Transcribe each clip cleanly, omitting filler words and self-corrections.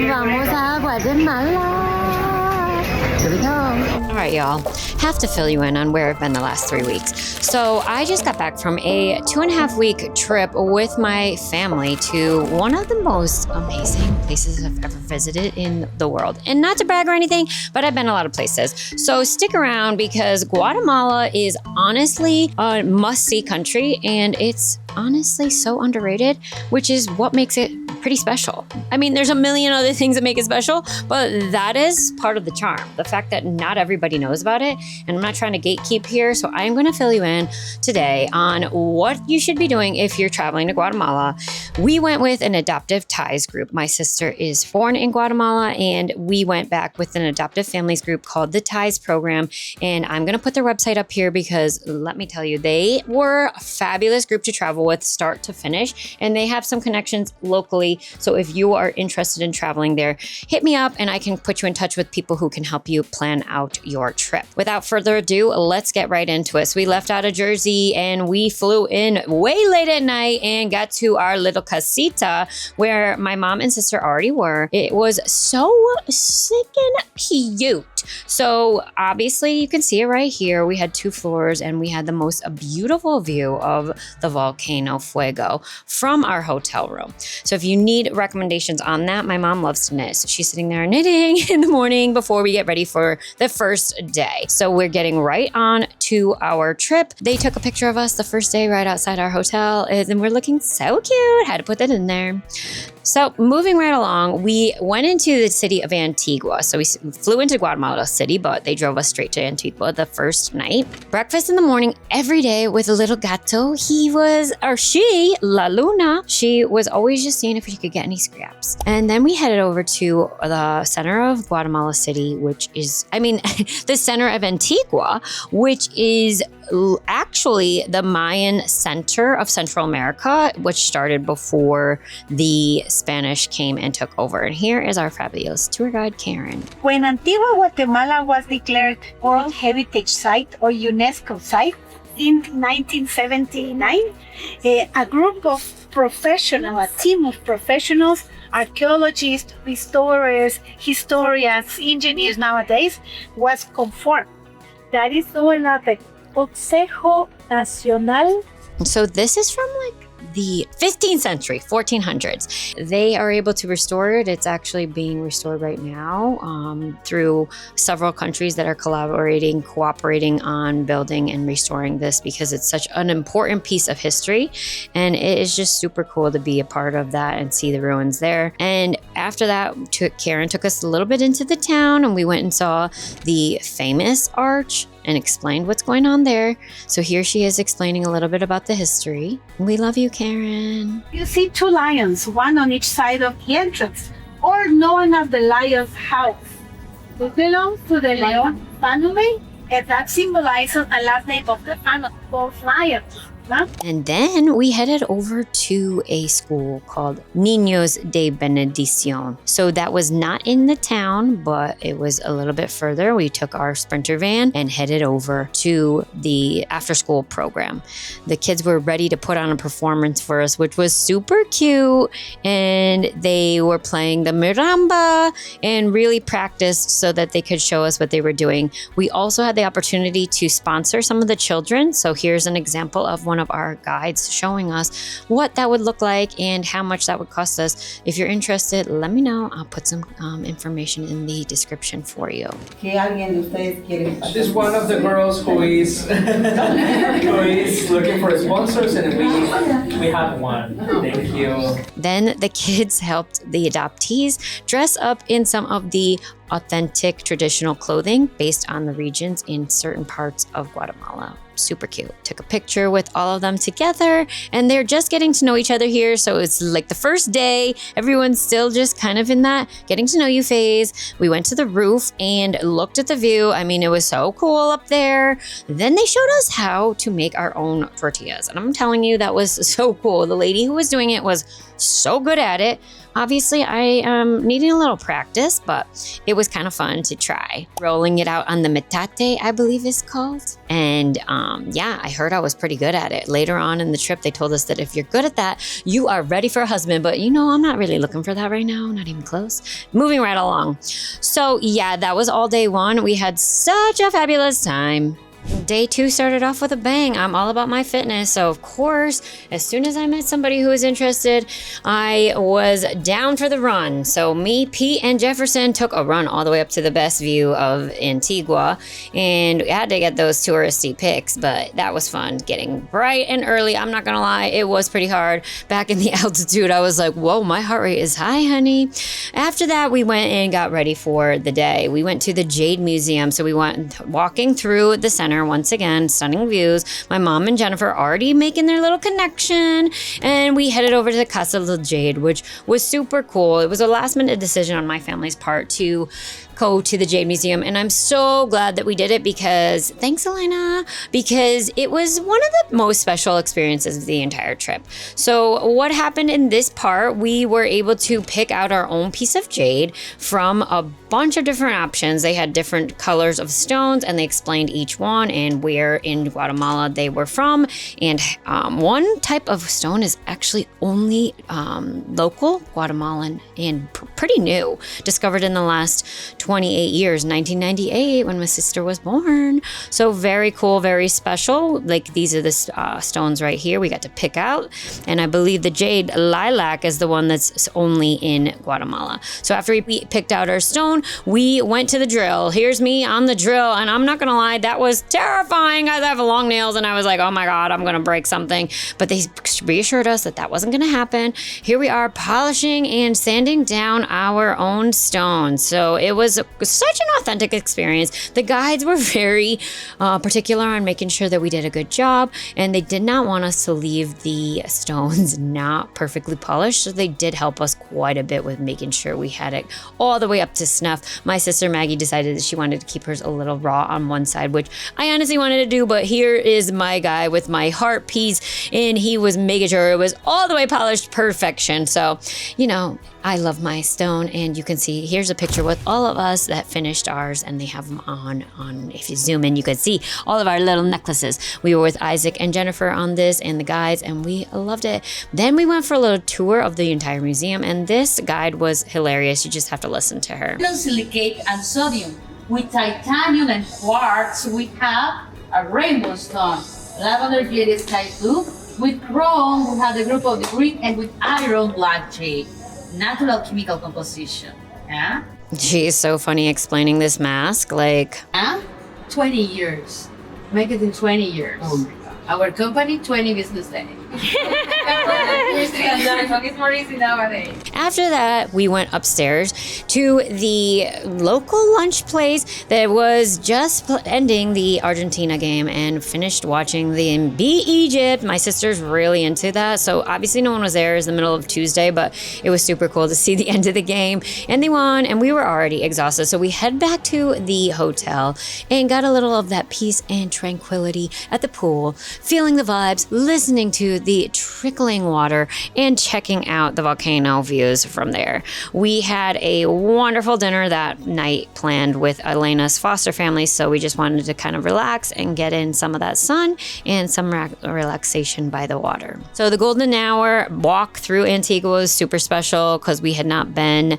vamos a Guatemala. Here we go. All right, y'all. Have to fill you in on where I've been the last 3 weeks. So I just got back from a 2.5-week trip with my family to one of the most amazing places I've ever visited in the world. And not to brag or anything, but I've been a lot of places. So stick around because Guatemala is honestly a must-see country, and it's honestly so underrated, which is what makes it pretty special. I mean, there's a million other things that make it special, but that is part of the charm. The fact that not everybody knows about it, and I'm not trying to gatekeep here, so I'm going to fill you in today on what you should be doing if you're traveling to Guatemala. We went with an adoptive ties group. My sister is born in Guatemala, and we went back with an adoptive families group called the Ties Program, and I'm going to put their website up here because let me tell you, they were a fabulous group to travel with start to finish, and they have some connections locally. So if you are interested in traveling there, hit me up and I can put you in touch with people who can help you plan out your trip. Without further ado, let's get right into it. So we left out of Jersey and we flew in way late at night and got to our little casita where my mom and sister already were. It was so sickin' cute. So obviously you can see it right here. We had 2 floors and we had the most beautiful view of the volcano Fuego from our hotel room. So if you need recommendations on that, my mom loves to knit. So she's sitting there knitting in the morning before we get ready for the first day. So we're getting right on to our trip. They took a picture of us the first day right outside our hotel and we're looking so cute. Had to put that in there. So moving right along, we went into the city of Antigua. So we flew into Guatemala City, but they drove us straight to Antigua the first night. Breakfast in the morning every day with a little gato. She, La Luna, she was always just seeing if she could get any scraps. And then we headed over to the center of Guatemala City, which is, the center of Antigua, which is actually the Mayan center of Central America, which started before the Spanish came and took over. And here is our fabulous tour guide, Karen. When Antigua, Guatemala was declared World Heritage Site or UNESCO site in 1979, a group of professionals, a team of professionals, archaeologists, restorers, historians, engineers nowadays, was conformed. That is known as the Consejo Nacional. So this is from the 15th century, 1400s. They are able to restore it. It's actually being restored right now through several countries that are cooperating on building and restoring this because it's such an important piece of history. And it is just super cool to be a part of that and see the ruins there. And after that, Karen took us a little bit into the town and we went and saw the famous arch and explained what's going on there. So here she is explaining a little bit about the history. We love you, Karen. You see 2 lions, one on each side of the entrance, or known as the Lion's House. It belongs to the Leon family, and that symbolizes a last name of the family, both lions. And then we headed over to a school called Niños de Benedicción. So that was not in the town, but it was a little bit further. We took our Sprinter van and headed over to the after-school program. The kids were ready to put on a performance for us, which was super cute. And they were playing the miramba and really practiced so that they could show us what they were doing. We also had the opportunity to sponsor some of the children. So here's an example of one of our guides showing us what that would look like and how much that would cost us. If you're interested, let me know. I'll put some information in the description for you. She's one of the girls who is looking for sponsors, and we have one. Thank you. Then the kids helped the adoptees dress up in some of the authentic traditional clothing based on the regions in certain parts of Guatemala. Super cute. Took a picture with all of them together, and they're just getting to know each other here. So it's like the first day, everyone's still just kind of in that getting to know you phase. We went to the roof and looked at the view. It was so cool up there. Then they showed us how to make our own tortillas. And I'm telling you, that was so cool. The lady who was doing it was so good at it. Obviously, I am needing a little practice, but it was kind of fun to try. Rolling it out on the metate, I believe is called. And yeah, I heard I was pretty good at it. Later on in the trip, they told us that if you're good at that, you are ready for a husband. But you know, I'm not really looking for that right now, not even close. Moving right along. So yeah, that was all day one. We had such a fabulous time. Day 2 started off with a bang. I'm all about my fitness. So, of course, as soon as I met somebody who was interested, I was down for the run. So, me, Pete, and Jefferson took a run all the way up to the best view of Antigua. And we had to get those touristy pics, but that was fun. Getting bright and early. I'm not going to lie, it was pretty hard. Back in the altitude, I was like, whoa, my heart rate is high, honey. After that, we went and got ready for the day. We went to the Jade Museum. So, we went walking through the center. Once again, stunning views. My mom and Jennifer already making their little connection, and we headed over to the Casa del Jade, which was super cool. It was a last minute decision on my family's part to go to the Jade Museum, and I'm so glad that we did it because, thanks Elena, because it was one of the most special experiences of the entire trip. So what happened in this part, we were able to pick out our own piece of jade from a bunch of different options. They had different colors of stones, and they explained each one and where in Guatemala they were from. And one type of stone is actually only local Guatemalan and pretty new, discovered in the last 28 years, 1998, when my sister was born. So very cool, very special. Like these are the stones right here we got to pick out. And I believe the jade lilac is the one that's only in Guatemala. So after we picked out our stone, we went to the drill. Here's me on the drill. And I'm not going to lie, that was terrifying. I have long nails and I was like, oh my God, I'm going to break something. But they reassured us that that wasn't going to happen. Here we are polishing and sanding down our own stones. So it was such an authentic experience. The guides were very particular on making sure that we did a good job, and they did not want us to leave the stones not perfectly polished. So they did help us quite a bit with making sure we had it all the way up to snuff. My sister Maggie decided that she wanted to keep hers a little raw on one side, which I honestly wanted to do, but here is my guy with my heart piece, and he was making sure it was all the way polished perfection. So, you know, I love my stone, and you can see here's a picture with all of us that finished ours, and they have them on if you zoom in, you can see all of our little necklaces. We were with Isaac and Jennifer on this and the guides, and we loved it. Then we went for a little tour of the entire museum, and this guide was hilarious. You just have to listen to her. Silicate and sodium. With titanium and quartz, we have a rainbow stone. Lavender jade is type 2. With chrome, we have the group of the green, and with iron, black jade. Natural chemical composition. Yeah? She's so funny explaining this mask. Like, 20 years. Make it in 20 years. Oh my God. Our company, 20 business days. It's more easy nowadays. After that, we went upstairs to the local lunch place that was just ending the Argentina game and finished watching the beat Egypt. My sister's really into that, so obviously no one was there. It was the middle of Tuesday, but it was super cool to see the end of the game. And they won, and we were already exhausted, so we head back to the hotel and got a little of that peace and tranquility at the pool, feeling the vibes, listening to the trickling water, and checking out the volcano views from there. We had a wonderful dinner that night planned with Elena's foster family, so we just wanted to kind of relax and get in some of that sun and some relaxation by the water. So the golden hour walk through Antigua was super special because we had not been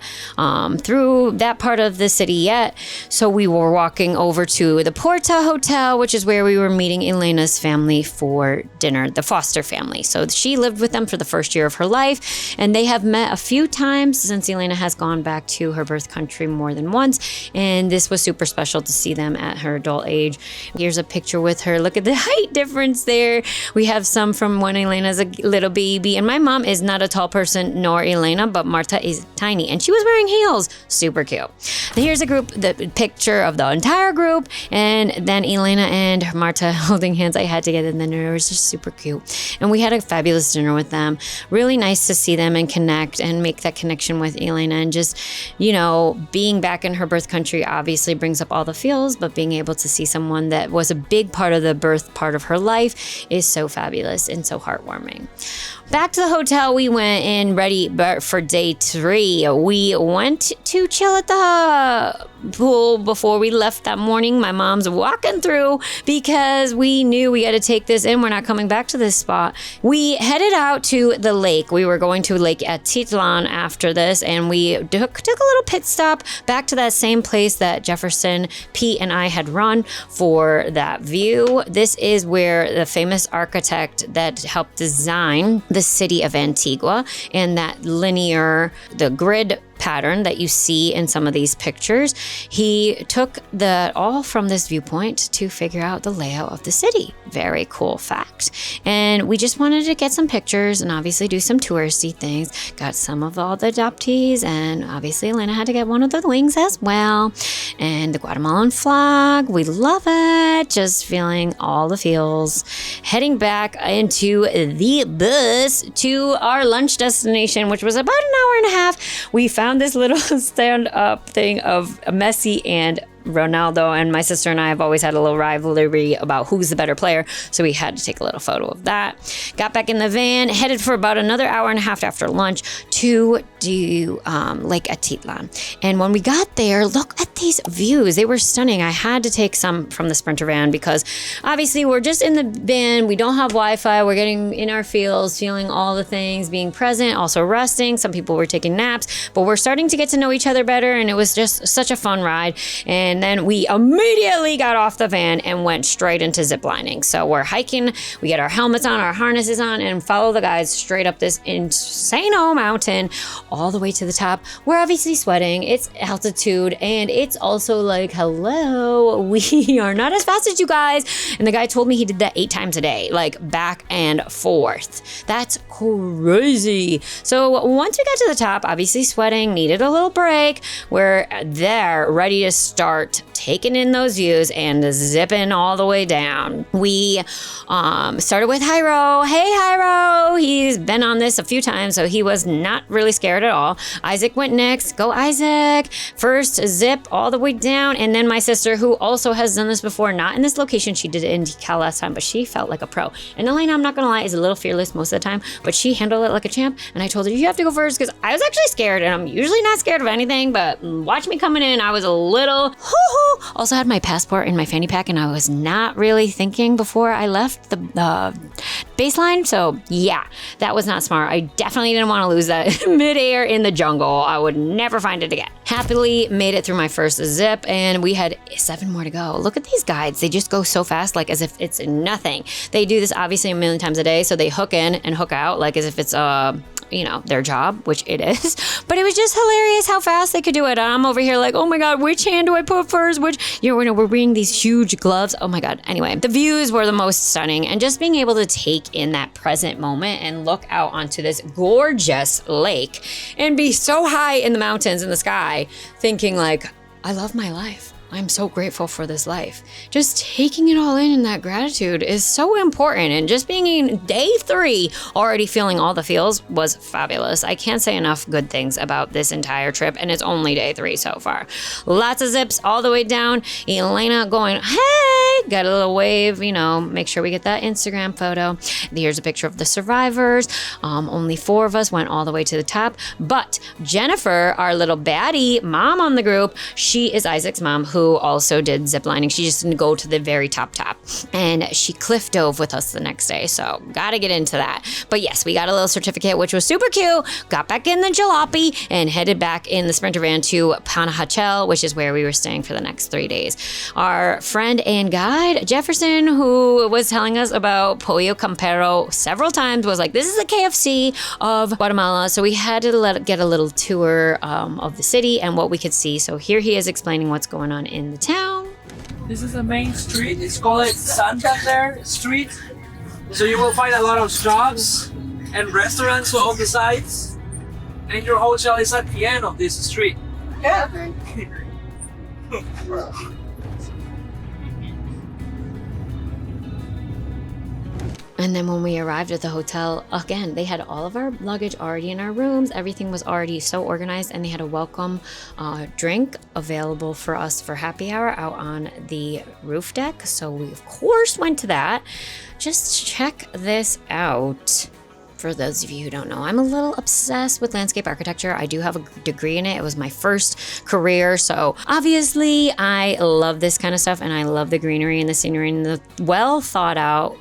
through that part of the city yet. So we were walking over to the Porta Hotel, which is where we were meeting Elena's family for dinner, the foster family. So she lived with them for the first year of her life, and they have met a few times since Elena has gone back to her birth country more than once, and this was super special to see them at her adult age. Here's a picture with her. Look at the height difference there. We have some from when Elena's a little baby, and my mom is not a tall person, nor Elena, but Marta is tiny, and she was wearing heels. Super cute. Here's a group, the picture of the entire group, and then Elena and Marta holding hands. I had to get in the it was just super cute. And we we had a fabulous dinner with them. Really nice to see them and connect and make that connection with Elena. And just, you know, being back in her birth country obviously brings up all the feels, but being able to see someone that was a big part of the birth part of her life is so fabulous and so heartwarming. Back to the hotel we went in, ready for day 3. We went to chill at the pool before we left that morning. My mom's walking through because we knew we had to take this in. We're not coming back to this spot. We headed out to the lake. We were going to Lake Atitlan after this, and we took a little pit stop back to that same place that Jefferson, Pete, and I had run for that view. This is where the famous architect that helped design the city of Antigua and that the grid pattern that you see in some of these pictures, he took all from this viewpoint to figure out the layout of the city. Very cool fact. And we just wanted to get some pictures and obviously do some touristy things. Got some of all the adoptees, and obviously Elena had to get one of the wings as well. And the Guatemalan flag, we love it. Just feeling all the feels. Heading back into the bus to our lunch destination, which was about an hour and a half. We found this little stand-up thing of Messi and Ronaldo, and my sister and I have always had a little rivalry about who's the better player, so we had to take a little photo of that. Got back in the van, headed for about another hour and a half after lunch to do Lake Atitlan. And when we got there, look at these views. They were stunning. I had to take some from the Sprinter van because obviously we're just in the van. We don't have Wi-Fi. We're getting in our feels, feeling all the things, being present, also resting. Some people were taking naps, but we're starting to get to know each other better, and it was just such a fun ride. And then we immediately got off the van and went straight into ziplining. So we're hiking, we get our helmets on, our harnesses on, and follow the guides straight up this insane old mountain all the way to the top. We're obviously sweating, it's altitude, and it's also like, hello, we are not as fast as you guys. And the guy told me he did that 8 times a day, like back and forth. That's crazy. So once we got to the top, obviously sweating, needed a little break. We're there, ready to start taking in those views and zipping all the way down. We started with Jairo. Hey, Jairo. He's been on this a few times, so he was not really scared at all. Isaac went next. Go, Isaac. First zip all the way down, and then my sister, who also has done this before, not in this location. She did it in Tikal last time, but she felt like a pro. And Elena, I'm not gonna lie, is a little fearless most of the time, but she handled it like a champ. And I told her, you have to go first, because I was actually scared, and I'm usually not scared of anything, but watch me coming in, I was a little hoo-hoo. Also had my passport in my fanny pack, and I was not really thinking before I left the baseline. So yeah, that was not smart. I definitely didn't want to lose that midair in the jungle. I would never find it again. Happily made it through my first zip, and we had 7 more to go. Look at these guides. They just go so fast, like as if it's nothing. They do this obviously a million times a day, so they hook in and hook out like as if it's their job, which it is. But it was just hilarious how fast they could do it. I'm over here like, oh my God, which hand do I put first? We're wearing these huge gloves. Oh my God. Anyway, the views were the most stunning, and just being able to take in that present moment and look out onto this gorgeous lake and be so high in the mountains in the sky, thinking like, I love my life. I'm so grateful for this life. Just taking it all in that gratitude is so important. And just being in day 3, already feeling all the feels was fabulous. I can't say enough good things about this entire trip, and it's only day 3 so far. Lots of zips all the way down. Elena going, hey, got a little wave, make sure we get that Instagram photo. Here's a picture of the survivors. Only 4 of us went all the way to the top, but Jennifer, our little baddie mom on the group, she is Isaac's mom, who also did ziplining. She just didn't go to the very top. And she cliff dove with us the next day. So gotta get into that. But yes, we got a little certificate, which was super cute. Got back in the jalopy and headed back in the Sprinter van to Panajachel, which is where we were staying for the next 3 days. Our friend and guide, Jefferson, who was telling us about Pollo Campero several times, was like, this is the KFC of Guatemala. So we had to get a little tour of the city and what we could see. So here he is explaining what's going on in the town. This is the main street. It's called Santander Street. So you will find a lot of shops and restaurants on the sides. And your hotel is at the end of this street. Yeah. And then when we arrived at the hotel, again, they had all of our luggage already in our rooms. Everything was already so organized, and they had a welcome drink available for us for happy hour out on the roof deck. So we, of course, went to that. Just check this out. For those of you who don't know, I'm a little obsessed with landscape architecture. I do have a degree in it. It was my first career. So obviously I love this kind of stuff, and I love the greenery and the scenery and the well thought out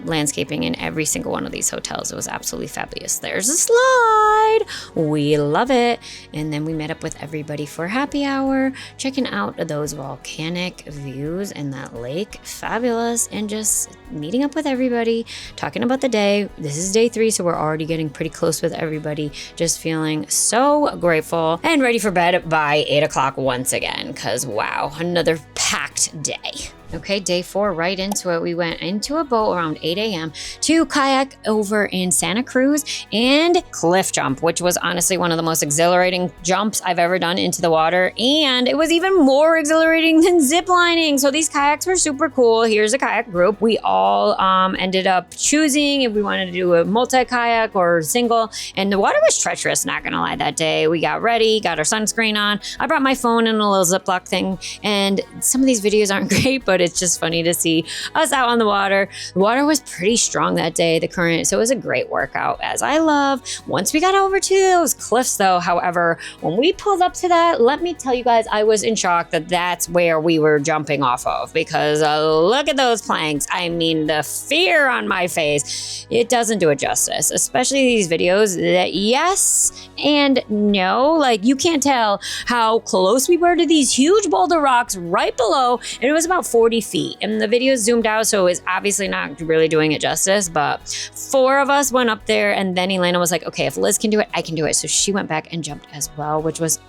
landscaping in every single one of these hotels. It was absolutely fabulous. There's a slide. We love it. And then we met up with everybody for happy hour, checking out those volcanic views and that lake. Fabulous. And just meeting up with everybody, talking about the day. This is day 3, so we're already getting pretty close with everybody. Just feeling so grateful and ready for bed by 8 o'clock once again, because wow, another packed day. Okay, day 4, right into it. We went into a boat around 8 a.m. to kayak over in Santa Cruz and cliff jump, which was honestly one of the most exhilarating jumps I've ever done into the water. And it was even more exhilarating than zip lining. So these kayaks were super cool. Here's a kayak group. We all ended up choosing if we wanted to do a multi-kayak or single. And the water was treacherous, not gonna lie, that day. We got ready, got our sunscreen on. I brought my phone in a little Ziploc thing. And some of these videos aren't great, but it's just funny to see us out on the water. The water was pretty strong that day, the current, so it was a great workout, as I love. Once we got over to those cliffs though, however, when we pulled up to that, let me tell you guys, I was in shock that that's where we were jumping off of, because look at those planks. I mean, the fear on my face, it doesn't do it justice, especially these videos that yes and no, like you can't tell how close we were to these huge boulder rocks right below, and it was about 40 feet. And the video zoomed out, so it was obviously not really doing it justice, but 4 of us went up there, and then Elena was like, okay, if Liz can do it, I can do it. So she went back and jumped as well, which was,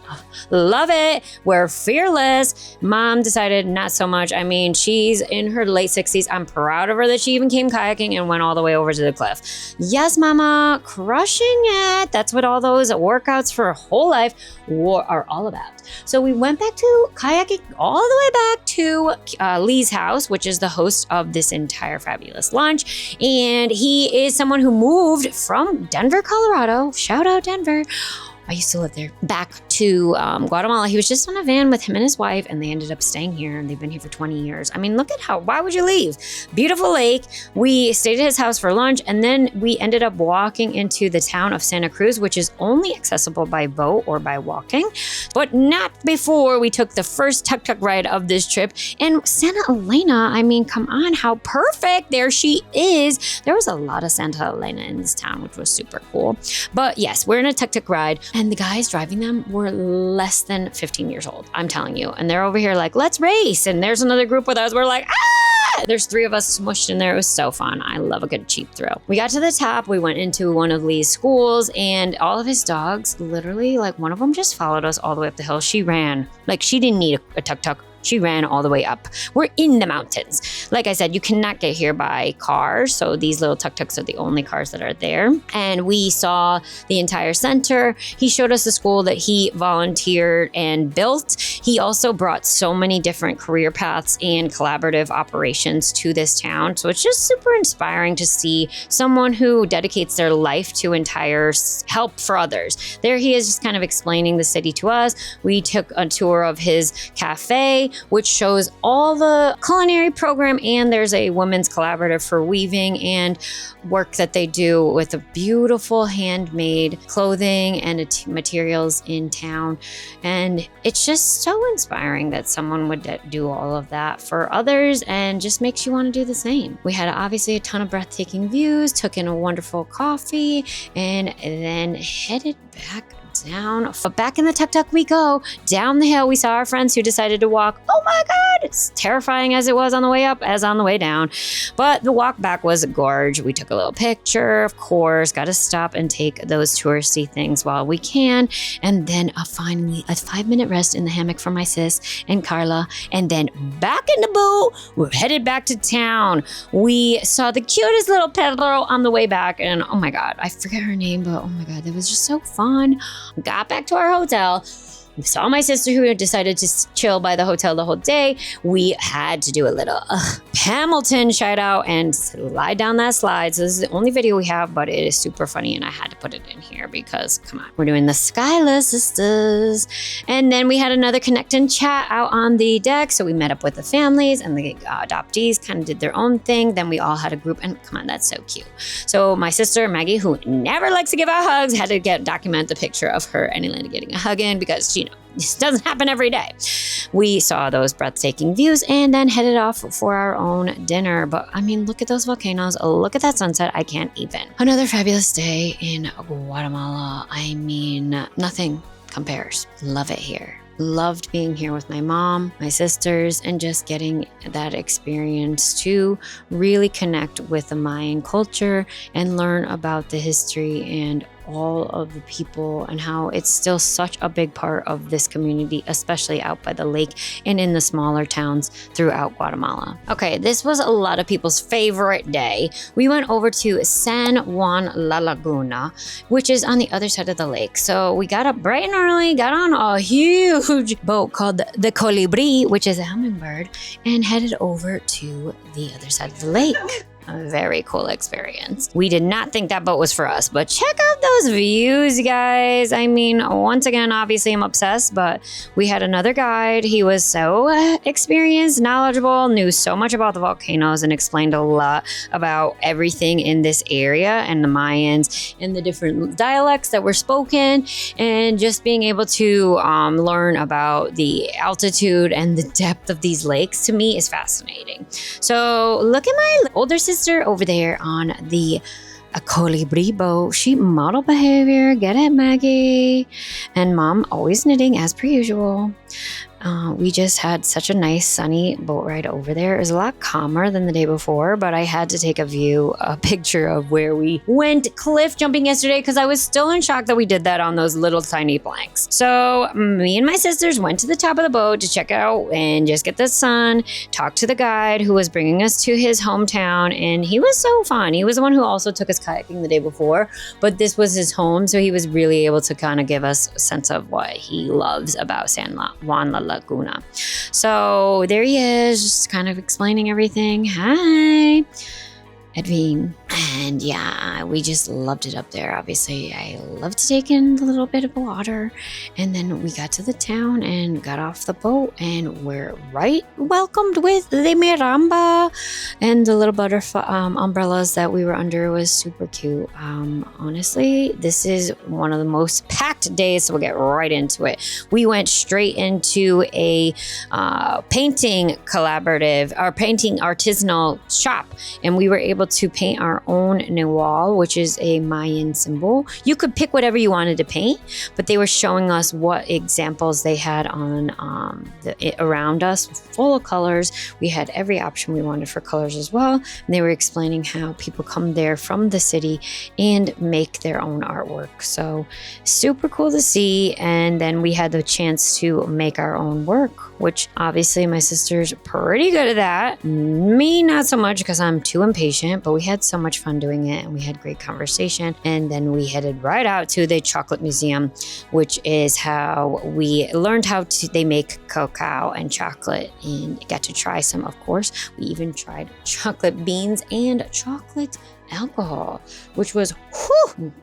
love it. We're fearless. Mom decided not so much. I mean, she's in her late 60s. I'm proud of her that she even came kayaking and went all the way over to the cliff. Yes, mama, crushing it. That's what all those workouts for a whole life are all about. So we went back to kayaking all the way back to Lee's house, which is the host of this entire fabulous lunch. And he is someone who moved from Denver, Colorado. Shout out Denver. I used to live there. Back to Guatemala. He was just on a van with him and his wife, and they ended up staying here, and they've been here for 20 years. I mean, look at why would you leave? Beautiful lake. We stayed at his house for lunch, and then we ended up walking into the town of Santa Cruz, which is only accessible by boat or by walking, but not before we took the first tuk-tuk ride of this trip. And Santa Elena, I mean, come on, how perfect. There she is. There was a lot of Santa Elena in this town, which was super cool. But yes, we're in a tuk-tuk ride. And the guys driving them were less than 15 years old, I'm telling you. And they're over here like, let's race. And there's another group with us. We're like, ah! There's 3 of us smushed in there. It was so fun. I love a good cheap thrill. We got to the top. We went into one of Lee's schools, and all of his dogs, literally, like one of them just followed us all the way up the hill. She ran. Like she didn't need a tuk-tuk. She ran all the way up. We're in the mountains. Like I said, you cannot get here by cars. So these little tuk-tuks are the only cars that are there. And we saw the entire center. He showed us the school that he volunteered and built. He also brought so many different career paths and collaborative operations to this town. So it's just super inspiring to see someone who dedicates their life to entire help for others. There he is, just kind of explaining the city to us. We took a tour of his cafe, which shows all the culinary program, and there's a women's collaborative for weaving and work that they do with the beautiful handmade clothing and materials in town. And it's just so inspiring that someone would do all of that for others, and just makes you want to do the same. We had obviously a ton of breathtaking views, took in a wonderful coffee, and then headed back down. But back in the tuk-tuk we go. Down the hill, we saw our friends who decided to walk. Oh my God! It's terrifying as it was on the way up as on the way down. But the walk back was a gorge. We took a little picture, of course. Got to stop and take those touristy things while we can. And then finally a 5-minute rest in the hammock for my sis and Carla. And then back in the boat. We're headed back to town. We saw the cutest little peddler on the way back. And oh my God, I forget her name, but oh my God, that was just so fun. Got back to our hotel. saw my sister who had decided to chill by the hotel the whole day. We had to do a little Hamilton shout out and slide down that slide. So this is the only video we have, but it is super funny and I had to put it in here because come on, we're doing the Schuyler sisters. And then we had another connect and chat out on the deck. So we met up with the families and the adoptees kind of did their own thing. Then we all had a group and come on, that's so cute. So my sister Maggie, who never likes to give out hugs, had to document the picture of her and Elena getting a hug in because, this doesn't happen every day. We saw those breathtaking views and then headed off for our own dinner. But I mean, look at those volcanoes. Look at that sunset. I can't even. Another fabulous day in Guatemala. I mean, nothing compares. Love it here. Loved being here with my mom, my sisters, and just getting that experience to really connect with the Mayan culture and learn about the history and all of the people and how it's still such a big part of this community, especially out by the lake and in the smaller towns throughout Guatemala. Okay, this was a lot of people's favorite day. We went over to San Juan La Laguna, which is on the other side of the lake. So we got up bright and early, got on a huge boat called the Colibri, which is a hummingbird, and headed over to the other side of the lake. A very cool experience. We did not think that boat was for us, but check out those views, guys. I mean, once again, obviously I'm obsessed, but we had another guide. He was so experienced, knowledgeable, knew so much about the volcanoes and explained a lot about everything in this area and the Mayans and the different dialects that were spoken and just being able to learn about the altitude and the depth of these lakes to me is fascinating. So look at my older sister over there on the Colibri boat. She model behavior, get it, Maggie. And mom always knitting as per usual. We just had such a nice sunny boat ride over there. It was a lot calmer than the day before, but I had to take a picture of where we went cliff jumping yesterday because I was still in shock that we did that on those little tiny planks. So me and my sisters went to the top of the boat to check out and just get the sun, talk to the guide who was bringing us to his hometown, and he was so fun. He was the one who also took us kayaking the day before, but this was his home, so he was really able to kind of give us a sense of what he loves about San Juan La Laguna. So there he is, just kind of explaining everything. Hi, Edwin. And yeah, we just loved it up there. Obviously, I love to take in a little bit of water. And then we got to the town and got off the boat and we're welcomed with the Miramba and the little butterfly umbrellas that we were under was super cute. Honestly, this is one of the most packed days, so we'll get right into it. We went straight into a painting collaborative, or painting artisanal shop, and we were able to paint our own Nahual, which is a Mayan symbol. You could pick whatever you wanted to paint, but they were showing us what examples they had on around us, full of colors. We had every option we wanted for colors as well. And they were explaining how people come there from the city and make their own artwork. So super cool to see. And then we had the chance to make our own work, which obviously my sister's pretty good at that. Me, not so much because I'm too impatient, but we had so much fun doing it and we had great conversation. And then we headed right out to the chocolate museum, which is how we learned how they make cacao and chocolate and got to try some, of course. We even tried chocolate beans and chocolate alcohol, which was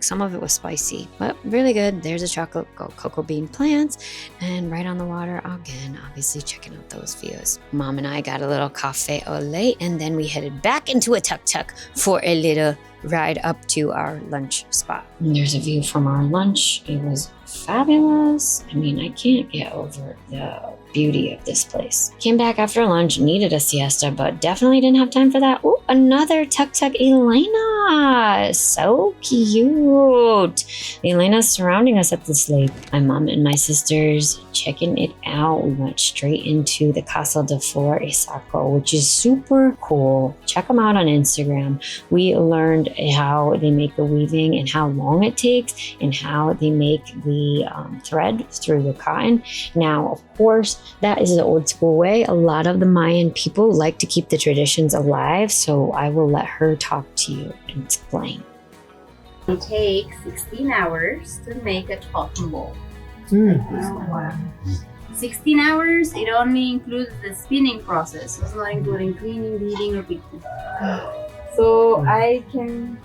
some of it was spicy, but really good. There's a chocolate cocoa bean plants and right on the water again, obviously checking out those views. Mom and I got a little cafe au lait and then we headed back into a tuk-tuk for a little ride up to our lunch spot. And there's a view from our lunch. It was fabulous. I mean, I can't get over the beauty of this place. Came back after lunch, needed a siesta, but definitely didn't have time for that. Oh, another tuk-tuk Elena. So cute. Elena's surrounding us at this lake. My mom and my sisters checking it out. We went straight into the Casa de Flor Isaco, which is super cool. Check them out on Instagram. We learned how they make the weaving and how long it takes and how they make the thread through the cotton. Now, of course, that is the old school way. A lot of the Mayan people like to keep the traditions alive, so I will let her talk to you and explain. It takes 16 hours to make a cotton ball. wow. 16 hours, it only includes the spinning process. It's not including cleaning, beating, or picking. So I can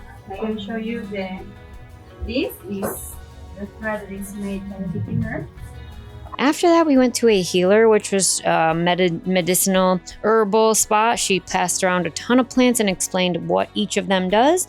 show you this is the thread that is made by the beginner. After that, we went to a healer, which was a medicinal herbal spot. She passed around a ton of plants and explained what each of them does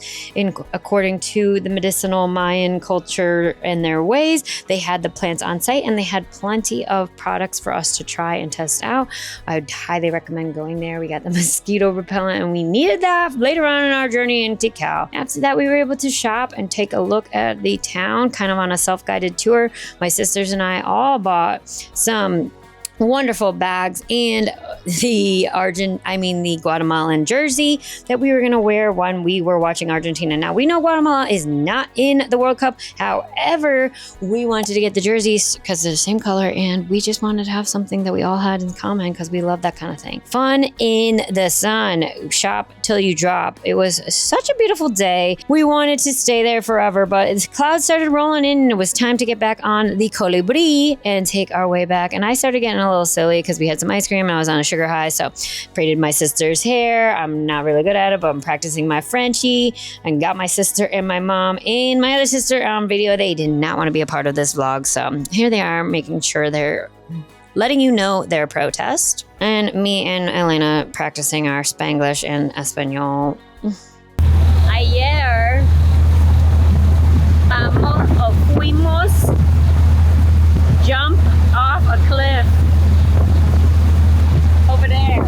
according to the medicinal Mayan culture and their ways. They had the plants on site and they had plenty of products for us to try and test out. I'd highly recommend going there. We got the mosquito repellent and we needed that later on in our journey in Tikal. After that, we were able to shop and take a look at the town, kind of on a self-guided tour. My sisters and I all bought some wonderful bags and the Guatemalan jersey that we were going to wear when we were watching Argentina. Now, we know Guatemala is not in the World Cup. However, we wanted to get the jerseys because they're the same color and we just wanted to have something that we all had in common because we love that kind of thing. Fun in the sun. Shop till you drop. It was such a beautiful day. We wanted to stay there forever, but the clouds started rolling in and it was time to get back on the Colibri and take our way back. And I started getting a little silly because we had some ice cream and I was on a sugar high, so braided my sister's hair. I'm not really good at it, but I'm practicing my Frenchie and got my sister and my mom and my other sister on video. They did not want to be a part of this vlog, so here they are making sure they're letting you know their protest, and me and Elena practicing our Spanglish and Espanol. Ayer fuimos jump off a cliff over there.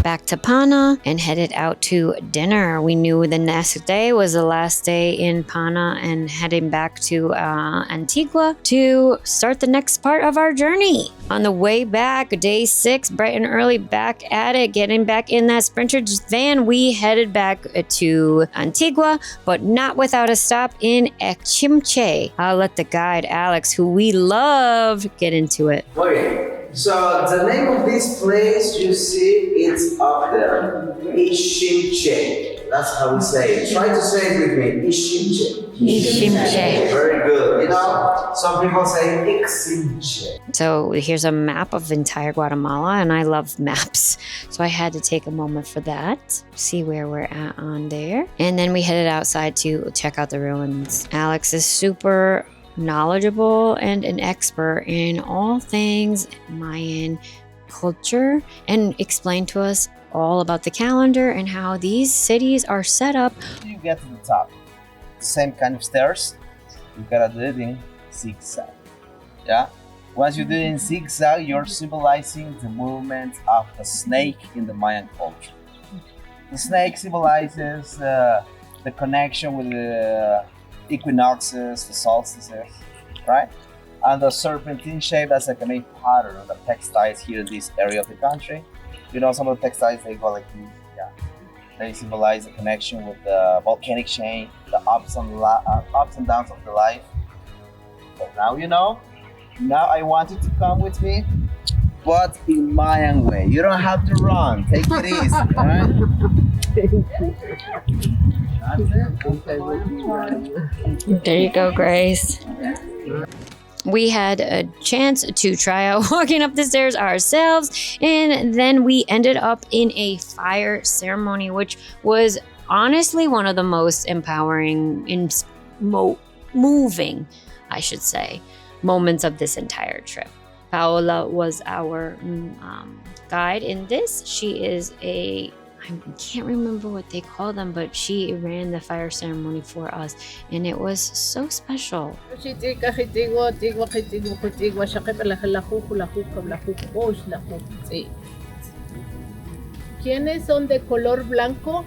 Back to Pana and headed out to dinner. We knew the next day was the last day in Pana and heading back to Antigua to start the next part of our journey. On the way back, day 6, bright and early, back at it, getting back in that Sprinter van, we headed back to Antigua, but not without a stop in Echimche. I'll let the guide, Alex, who we love, get into it. Okay, so the name of this place you see, it's up there. Iximche. That's how we say it. Try to say it with me. Iximche. Iximche. Very good. You know, some people say Iximche. So here's a map of entire Guatemala, and I love maps. So I had to take a moment for that, see where we're at on there. And then we headed outside to check out the ruins. Alex is super knowledgeable and an expert in all things Mayan culture and explained to us all about the calendar and how these cities are set up. You get to the top. Same kind of stairs. You gotta do it in zigzag. Yeah? Once you do it in zigzag, you're symbolizing the movement of the snake in the Mayan culture. The snake symbolizes the connection with the equinoxes, the solstices, right? And the serpentine shape, that's like a main pattern of the textiles here in this area of the country. You know, some of the textiles, they go like this, yeah. They symbolize the connection with the volcanic chain, the ups and downs of the life. But now you know. Now I want you to come with me, but in Mayan way. You don't have to run. Take it easy, alright? There you go, Grace. We had a chance to try out walking up the stairs ourselves, and then we ended up in a fire ceremony, which was honestly one of the most empowering and moving, I should say, moments of this entire trip. Paola was our guide in this. She is I can't remember what they call them, but she ran the fire ceremony for us, and it was so special. ¿Quiénes son de color blanco?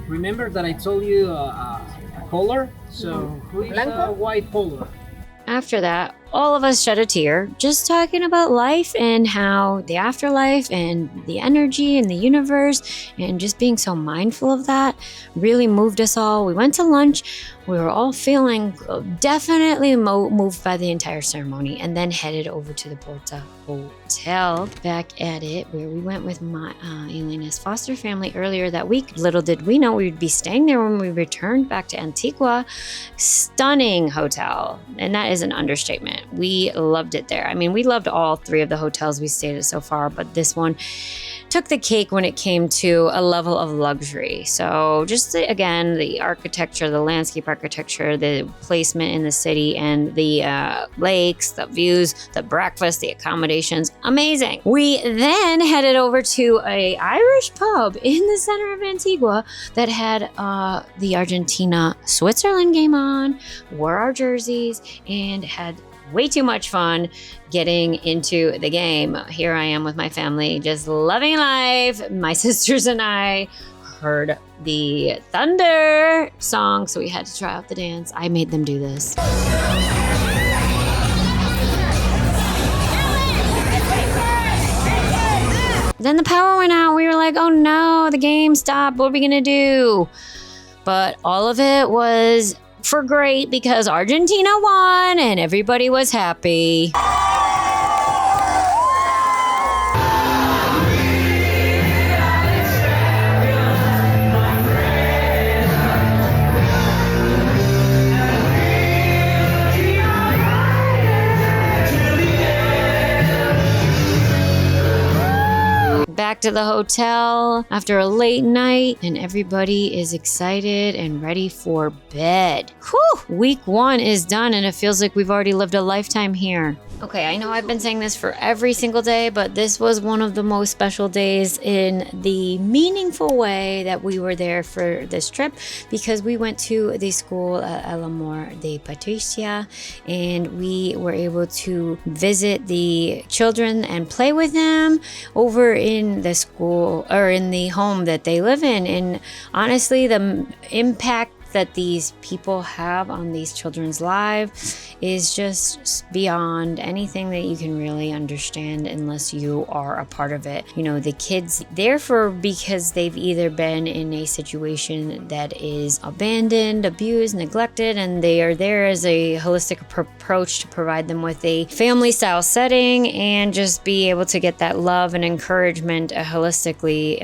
Remember that I told you a color? So who is Blanco? white color? After that, all of us shed a tear just talking about life and how the afterlife and the energy and the universe and just being so mindful of that really moved us all. We went to lunch. We were all feeling definitely moved by the entire ceremony, and then headed over to the Porta Hotel back at it, where we went with my Elena's foster family earlier that week. Little did we know we would be staying there when we returned back to Antigua. Stunning hotel, and that is an understatement. We loved it there. I mean, we loved all three of the hotels we stayed at so far, but this one took the cake when it came to a level of luxury. So just again, the architecture, the landscape architecture, the placement in the city, and the lakes, the views, the breakfast, the accommodations, amazing. We then headed over to a Irish pub in the center of Antigua that had the Argentina-Switzerland game on, wore our jerseys, and had way too much fun getting into the game. Here I am with my family, just loving life. My sisters and I heard the Thunder song, so we had to try out the dance. I made them do this. Then the power went out. We were like, oh no, the game stopped. What are we gonna do? But all of it was for great because Argentina won and everybody was happy. Back to the hotel after a late night, and everybody is excited and ready for bed. Whew! Week 1 is done, and it feels like we've already lived a lifetime here. Okay, I know I've been saying this for every single day, but this was one of the most special days in the meaningful way that we were there for this trip, because we went to the school El Amor de Patricia, and we were able to visit the children and play with them over in the school or in the home that they live in. And honestly, the impact that these people have on these children's lives is just beyond anything that you can really understand unless you are a part of it. You know, the kids, therefore, because they've either been in a situation that is abandoned, abused, neglected, and they are there as a holistic approach to provide them with a family style setting and just be able to get that love and encouragement holistically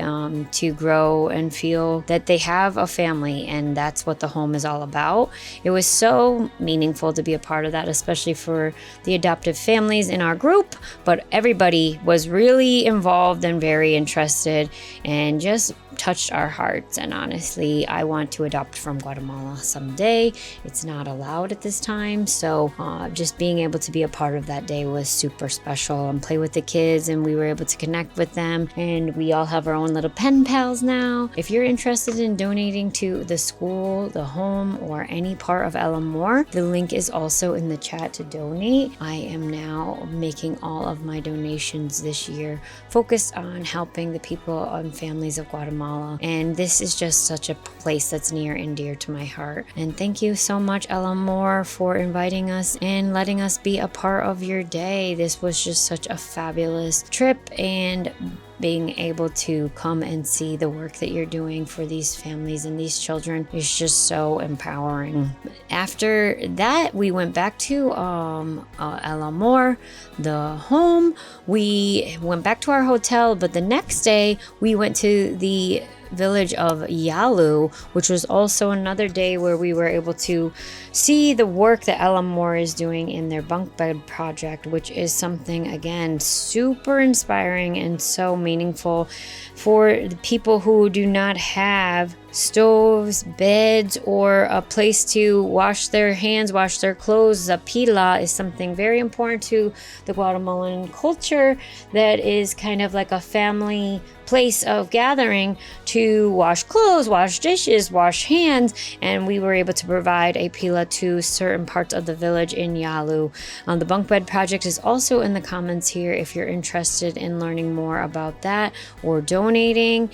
to grow and feel that they have a family, and that's what the home is all about. It was so meaningful to be a part of that, especially for the adoptive families in our group, but everybody was really involved and very interested and just touched our hearts. And honestly, I want to adopt from Guatemala someday. It's not allowed at this time, so just being able to be a part of that day was super special and play with the kids, and we were able to connect with them, and we all have our own little pen pals now. If you're interested in donating to the school, the home, or any part of El Amor, the link is also in the chat to donate. I am now making all of my donations this year focused on helping the people and families of Guatemala. And this is just such a place that's near and dear to my heart. And thank you so much, El Amor, for inviting us and letting us be a part of your day. This was just such a fabulous trip, and being able to come and see the work that you're doing for these families and these children is just so empowering. After that, we went back to El Amor, the home. We went back to our hotel, but the next day we went to the village of Yalu, which was also another day where we were able to see the work that El Amor is doing in their bunk bed project, which is something, again, super inspiring and so meaningful for the people who do not have stoves, beds, or a place to wash their hands, wash their clothes. A pila is something very important to the Guatemalan culture that is kind of like a family place of gathering to wash clothes, wash dishes, wash hands, and we were able to provide a pila to certain parts of the village in Yalu. The bunk bed project is also in the comments here if you're interested in learning more about that or donating.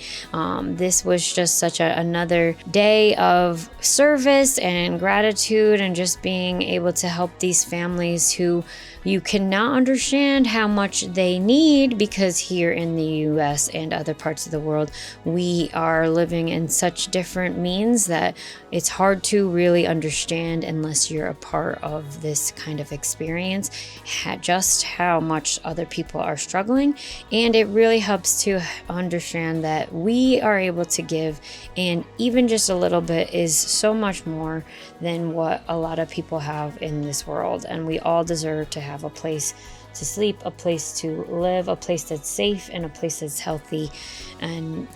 This was just such a another day of service and gratitude and just being able to help these families who you cannot understand how much they need, because here in the US and other parts of the world, we are living in such different means that it's hard to really understand unless you're a part of this kind of experience, just how much other people are struggling. And it really helps to understand that we are able to give, and even just a little bit is so much more than what a lot of people have in this world. And we all deserve to have a place to sleep, a place to live, a place that's safe, and a place that's healthy. And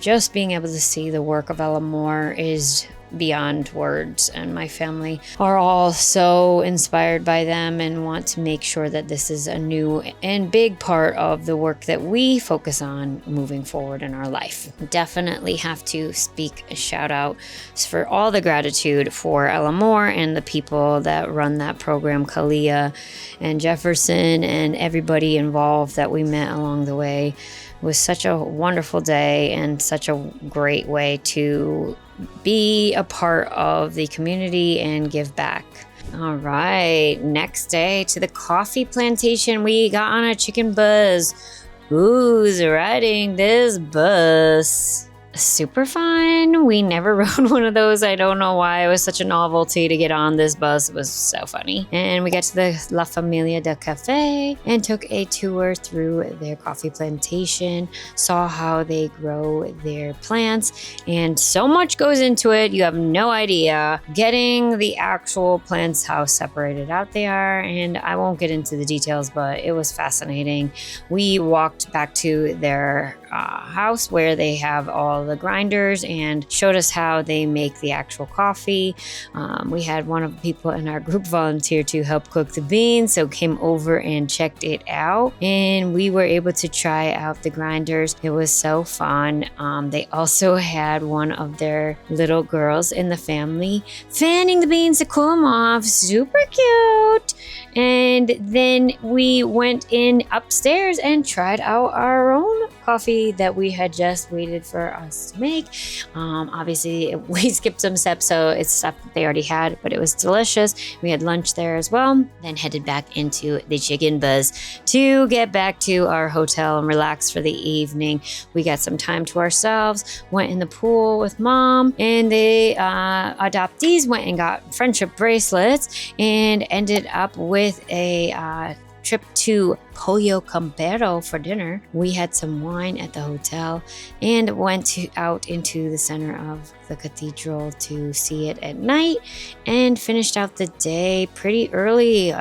just being able to see the work of El Amor is beyond words, and my family are all so inspired by them and want to make sure that this is a new and big part of the work that we focus on moving forward in our life. Definitely have to speak a shout out for all the gratitude for El Amor and the people that run that program, Kalia and Jefferson and everybody involved that we met along the way. It was such a wonderful day and such a great way to be a part of the community and give back. All right, next day to the coffee plantation. We got on a chicken bus. Who's riding this bus? Super fun. We never rode one of those. I don't know why. It was such a novelty to get on this bus. It was so funny. And we got to the La Familia del Café and took a tour through their coffee plantation, saw how they grow their plants, and so much goes into it. You have no idea. Getting the actual plants, how separated out they are, and I won't get into the details, but it was fascinating. We walked back to their house where they have all the grinders and showed us how they make the actual coffee. We had one of the people in our group volunteer to help cook the beans, so came over and checked it out, and we were able to try out the grinders. It was so fun. They also had one of their little girls in the family fanning the beans to cool them off. Super cute. And then we went in upstairs and tried out our own coffee that we had just waited for us to make. Obviously, we skipped some steps, so it's stuff that they already had, but it was delicious. We had lunch there as well, then headed back into the chicken buzz to get back to our hotel and relax for the evening. We got some time to ourselves, went in the pool with mom, and the adoptees went and got friendship bracelets and ended up with a trip to Pollo Campero for dinner. We had some wine at the hotel and went out into the center of the cathedral to see it at night, and finished out the day pretty early.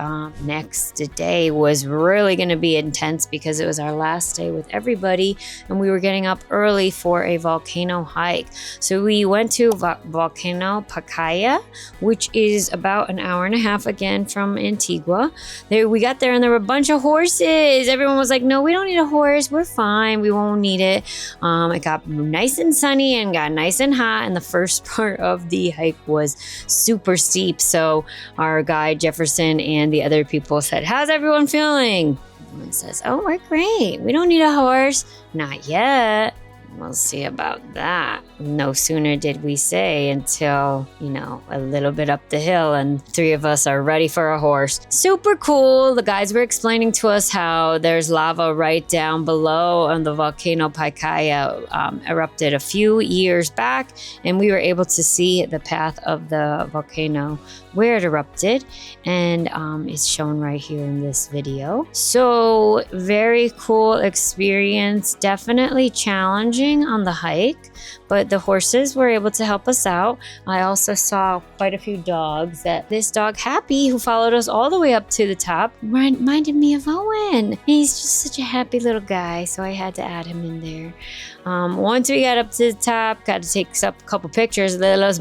Next day was really going to be intense because it was our last day with everybody, and we were getting up early for a volcano hike. So we went to Volcano Pacaya, which is about an hour and a half again from Antigua. We got there and there were a bunch of horses. Everyone was like, no, we don't need a horse. We're fine. We won't need it. It got nice and sunny and got nice and hot, and the first part of the hike was super steep. So our guide Jefferson and the other people said, how's everyone feeling? Everyone says, oh, we're great. We don't need a horse. Not yet. We'll see about that. No sooner did we say until, a little bit up the hill and three of us are ready for a horse. Super cool. The guys were explaining to us how there's lava right down below, and the volcano Pacaya erupted a few years back, and we were able to see the path of the volcano where it erupted, and it's shown right here in this video. So very cool experience, definitely challenging on the hike, but the horses were able to help us out. I also saw quite a few dogs. This dog Happy, who followed us all the way up to the top, reminded me of Owen. He's just such a happy little guy, so I had to add him in there. Once we got up to the top, got to take a couple pictures of those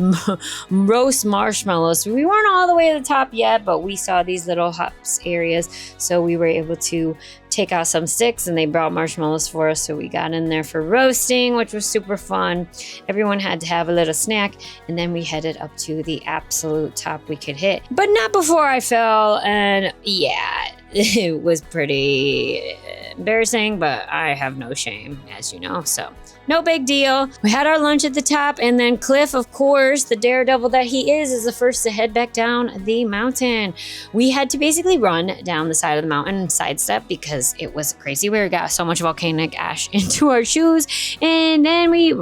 roast marshmallows. We weren't all the way to the top yet, but we saw these little hops areas, so we were able to take out some sticks, and they brought marshmallows for us, so we got in there for roasting, which was super fun. Everyone had to have a little snack, and then we headed up to the absolute top we could hit, but not before I fell, and yeah, it was pretty embarrassing, but I have no shame, as you know, so No big deal. We had our lunch at the top, and then Cliff, of course, the daredevil that he is the first to head back down the mountain. We had to basically run down the side of the mountain and sidestep because it was crazy. We got so much volcanic ash into our shoes, and then we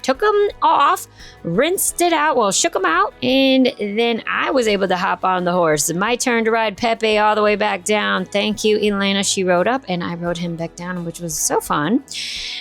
took them off, rinsed it out, well, shook them out, and then I was able to hop on the horse. My turn to ride Pepe all the way back down. Thank you, Elena. She rode up, and I rode him back down, which was so fun.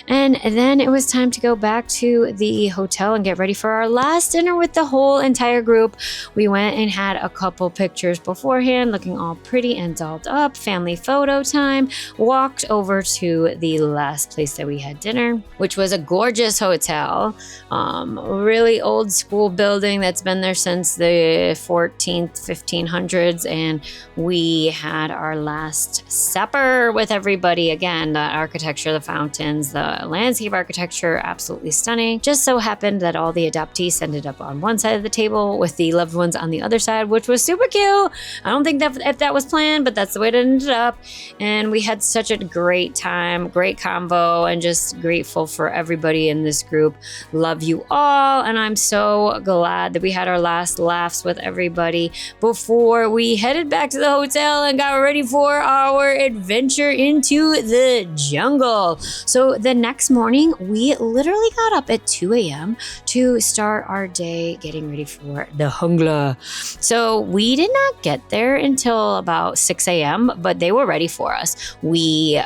And then it was time to go back to the hotel and get ready for our last dinner with the whole entire group. We went and had a couple pictures beforehand, looking all pretty and dolled up, family photo time, walked over to the last place that we had dinner, which was a gorgeous hotel, really old school building that's been there since the 14th, 1500s, and we had our last supper with everybody. Again, the architecture, the fountains, the landscape architecture, absolutely stunning. Just so happened that all the adoptees ended up on one side of the table with the loved ones on the other side, which was super cute. I don't think that if that was planned, but that's the way it ended up. And we had such a great time, great convo, and just grateful for everybody in this group. Love you all, and I'm so glad that we had our last laughs with everybody before we headed back to the hotel and got ready for our adventure into the jungle. So the next morning, we literally got up at 2 a.m. to start our day getting ready for the Hongla. So we did not get there until about 6 a.m., but they were ready for us. We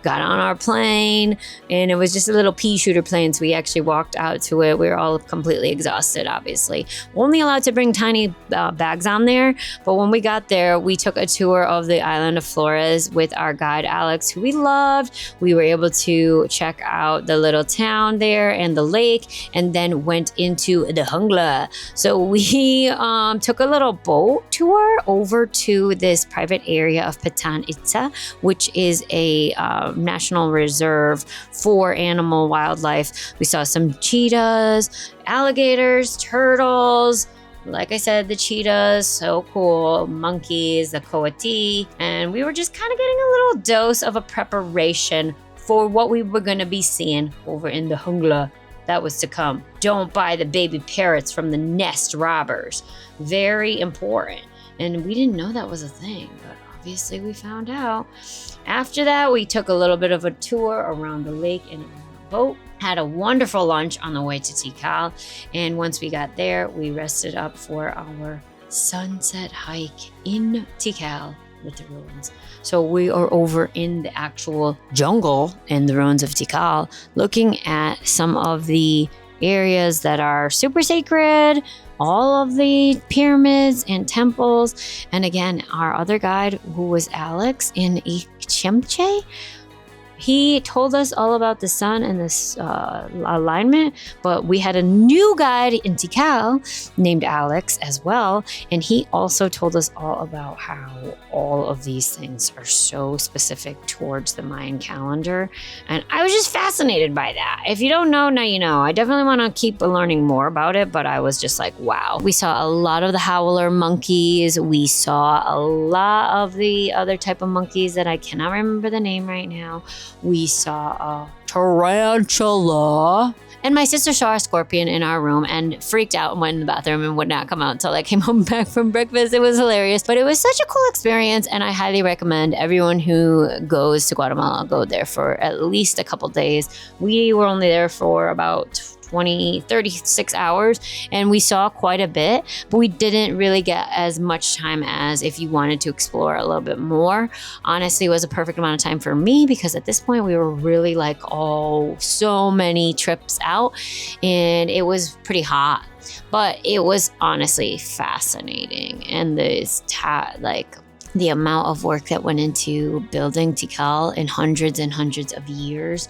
got on our plane, and it was just a little pea shooter plane, so we actually walked out to it. We were all completely exhausted, obviously. Only allowed to bring tiny bags on there, but when we got there, we took a tour of the island of Flores with our guide, Alex, who we loved. We were able to check out the little town there and the lake, and then went into the Hongla. So we took a little boat tour over to this private area of Patan Itza, which is a national reserve for animal wildlife. We saw some cheetahs, alligators, turtles. Like I said, the cheetahs, so cool, monkeys, the coati, and we were just kind of getting a little dose of a preparation for what we were going to be seeing over in the Hongla that was to come. Don't buy the baby parrots from the nest robbers. Very important. And we didn't know that was a thing, but obviously we found out. After that, we took a little bit of a tour around the lake in a boat. Had a wonderful lunch on the way to Tikal, and once we got there, we rested up for our sunset hike in Tikal with the ruins. So we are over in the actual jungle in the ruins of Tikal, looking at some of the areas that are super sacred, all of the pyramids and temples. And again, our other guide, who was Alex in Ichemche, he told us all about the sun and this alignment, but we had a new guide in Tikal named Alex as well, and he also told us all about how all of these things are so specific towards the Mayan calendar, and I was just fascinated by that. If you don't know, now you know. I definitely want to keep learning more about it, but I was just like, wow. We saw a lot of the howler monkeys. We saw a lot of the other type of monkeys that I cannot remember the name right now. We saw a tarantula. And my sister saw a scorpion in our room and freaked out and went in the bathroom and would not come out until I came home back from breakfast. It was hilarious, but it was such a cool experience, and I highly recommend everyone who goes to Guatemala go there for at least a couple days. We were only there for about 36 hours, and we saw quite a bit, but we didn't really get as much time as if you wanted to explore a little bit more. Honestly, it was a perfect amount of time for me because at this point we were really like, so many trips out, and it was pretty hot, but it was honestly fascinating. And the amount of work that went into building Tikal in hundreds and hundreds of years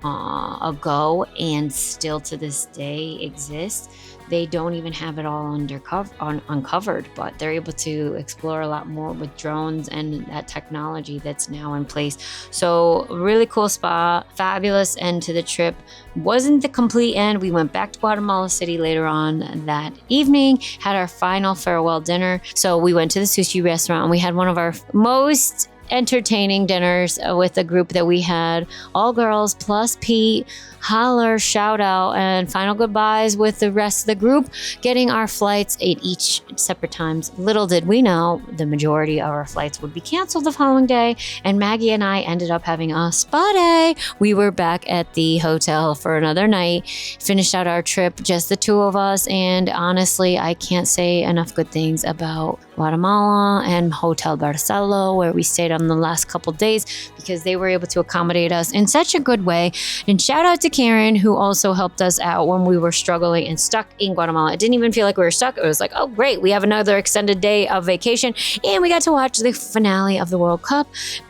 ago and still to this day exists. They don't even have it all uncovered, but they're able to explore a lot more with drones and that technology that's now in place. So really cool spot, fabulous end to the trip. Wasn't the complete end. We went back to Guatemala City later on that evening, had our final farewell dinner. So we went to the sushi restaurant and we had one of our most entertaining dinners with the group that we had, all girls plus Pete. Holler, shout out, and final goodbyes with the rest of the group, getting our flights at each separate times. Little did we know the majority of our flights would be canceled the following day, and Maggie and I ended up having a spa day. We were back at the hotel for another night, finished out our trip, just the two of us, and honestly, I can't say enough good things about Guatemala and Hotel Barcelo, where we stayed on the last couple days, because they were able to accommodate us in such a good way. And shout out to Karen, who also helped us out when we were struggling and stuck in Guatemala. It didn't even feel like we were stuck. It was like, oh, great, we have another extended day of vacation, and we got to watch the finale of the World Cup.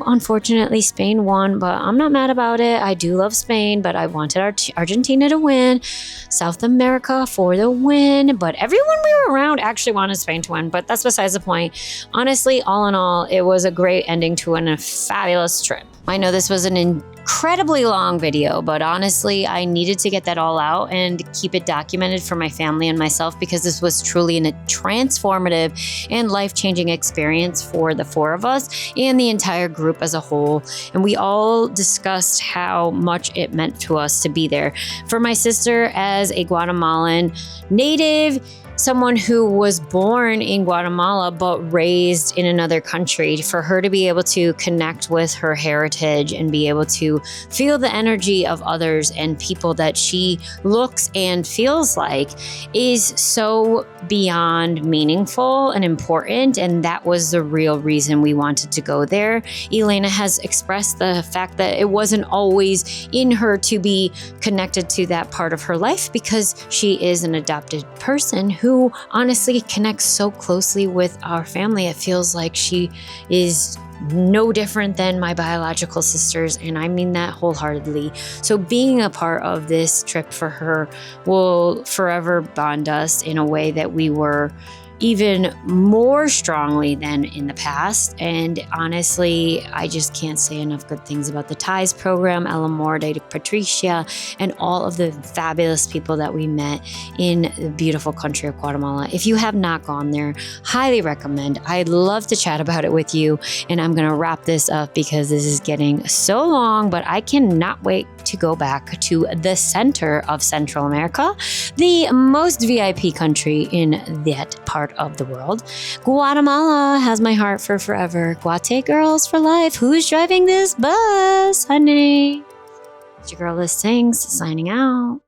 Unfortunately, Spain won, but I'm not mad about it. I do love Spain, but I wanted Argentina to win. South America for the win, but everyone we were around actually wanted Spain to win, but that's besides the point. Honestly, all in all, it was a great ending to a fabulous trip. I know this was an incredibly long video, but honestly, I needed to get that all out and keep it documented for my family and myself, because this was truly a transformative and life-changing experience for the four of us and the entire group as a whole. And we all discussed how much it meant to us to be there. For my sister, as a Guatemalan native, someone who was born in Guatemala but raised in another country, for her to be able to connect with her heritage and be able to feel the energy of others and people that she looks and feels like is so beyond meaningful and important. And that was the real reason we wanted to go there. Elena has expressed the fact that it wasn't always in her to be connected to that part of her life, because she is an adopted person who honestly connects so closely with our family. It feels like she is no different than my biological sisters, and I mean that wholeheartedly. So being a part of this trip for her will forever bond us in a way that we were even more strongly than in the past. And honestly, I just can't say enough good things about the TIES program, El Amor de Patricia, and all of the fabulous people that we met in the beautiful country of Guatemala. If you have not gone there, highly recommend. I'd love to chat about it with you. And I'm gonna wrap this up because this is getting so long, but I cannot wait to go back to the center of Central America, the most VIP country in that part of the world. Guatemala has my heart for forever. Guate girls for life. Who's driving this bus, honey? It's your girl Liz Sings, signing out.